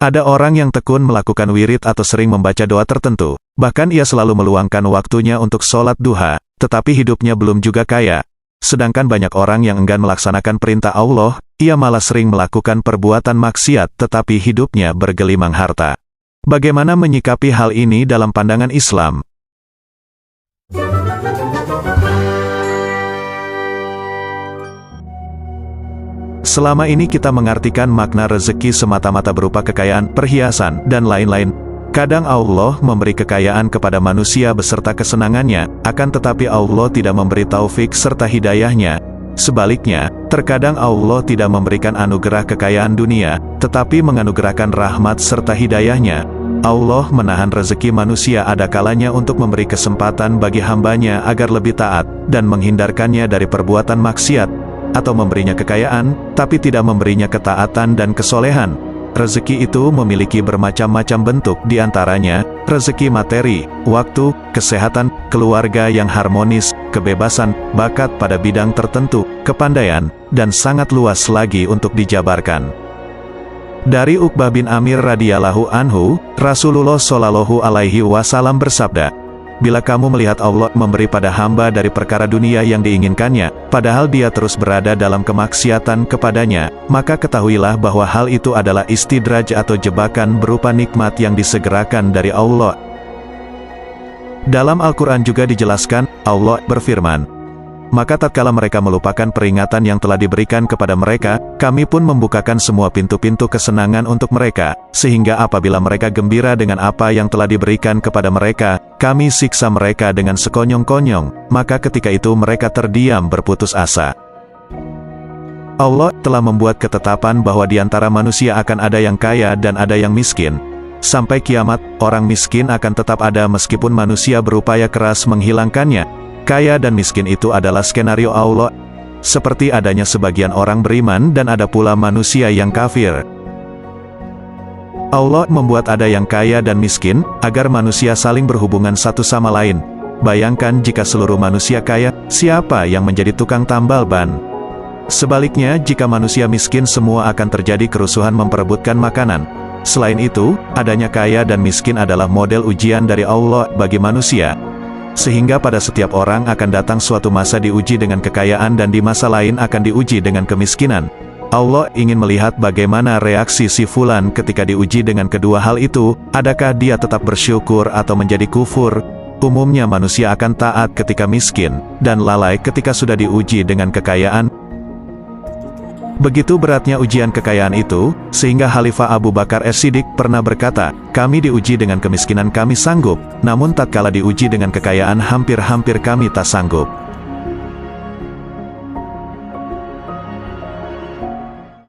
Ada orang yang tekun melakukan wirid atau sering membaca doa tertentu, bahkan ia selalu meluangkan waktunya untuk sholat duha, tetapi hidupnya belum juga kaya. Sedangkan banyak orang yang enggan melaksanakan perintah Allah, ia malah sering melakukan perbuatan maksiat tetapi hidupnya bergelimang harta. Bagaimana menyikapi hal ini dalam pandangan Islam? Selama ini kita mengartikan makna rezeki semata-mata berupa kekayaan, perhiasan, dan lain-lain. Kadang Allah memberi kekayaan kepada manusia beserta kesenangannya, akan tetapi Allah tidak memberi taufik serta hidayahnya. Sebaliknya, terkadang Allah tidak memberikan anugerah kekayaan dunia, tetapi menganugerahkan rahmat serta hidayahnya. Allah menahan rezeki manusia ada kalanya untuk memberi kesempatan bagi hambanya agar lebih taat, dan menghindarkannya dari perbuatan maksiat, atau memberinya kekayaan, tapi tidak memberinya ketaatan dan kesolehan. Rezeki itu memiliki bermacam-macam bentuk, diantaranya rezeki materi, waktu, kesehatan, keluarga yang harmonis, kebebasan, bakat pada bidang tertentu, kepandaian, dan sangat luas lagi untuk dijabarkan. Dari Uqbah bin Amir radhiyallahu anhu, Rasulullah shallallahu alaihi wasallam bersabda, "Bila kamu melihat Allah memberi pada hamba dari perkara dunia yang diinginkannya, padahal dia terus berada dalam kemaksiatan kepadanya, maka ketahuilah bahwa hal itu adalah istidraj atau jebakan berupa nikmat yang disegerakan dari Allah." Dalam Al-Quran juga dijelaskan, Allah berfirman, "Maka tatkala mereka melupakan peringatan yang telah diberikan kepada mereka, kami pun membukakan semua pintu-pintu kesenangan untuk mereka, sehingga apabila mereka gembira dengan apa yang telah diberikan kepada mereka, kami siksa mereka dengan sekonyong-konyong, maka ketika itu mereka terdiam berputus asa." Allah telah membuat ketetapan bahwa di antara manusia akan ada yang kaya dan ada yang miskin. Sampai kiamat, orang miskin akan tetap ada meskipun manusia berupaya keras menghilangkannya. Kaya dan miskin itu adalah skenario Allah. Seperti adanya sebagian orang beriman dan ada pula manusia yang kafir. Allah membuat ada yang kaya dan miskin, agar manusia saling berhubungan satu sama lain. Bayangkan jika seluruh manusia kaya, siapa yang menjadi tukang tambal ban? Sebaliknya, jika manusia miskin, semua akan terjadi kerusuhan memperebutkan makanan. Selain itu, adanya kaya dan miskin adalah model ujian dari Allah bagi manusia. Sehingga pada setiap orang akan datang suatu masa diuji dengan kekayaan dan di masa lain akan diuji dengan kemiskinan. Allah ingin melihat bagaimana reaksi si fulan ketika diuji dengan kedua hal itu, adakah dia tetap bersyukur atau menjadi kufur. Umumnya manusia akan taat ketika miskin, dan lalai ketika sudah diuji dengan kekayaan. Begitu beratnya ujian kekayaan itu, sehingga Khalifah Abu Bakar As-Siddiq pernah berkata, "Kami diuji dengan kemiskinan kami sanggup, namun tatkala diuji dengan kekayaan hampir-hampir kami tak sanggup."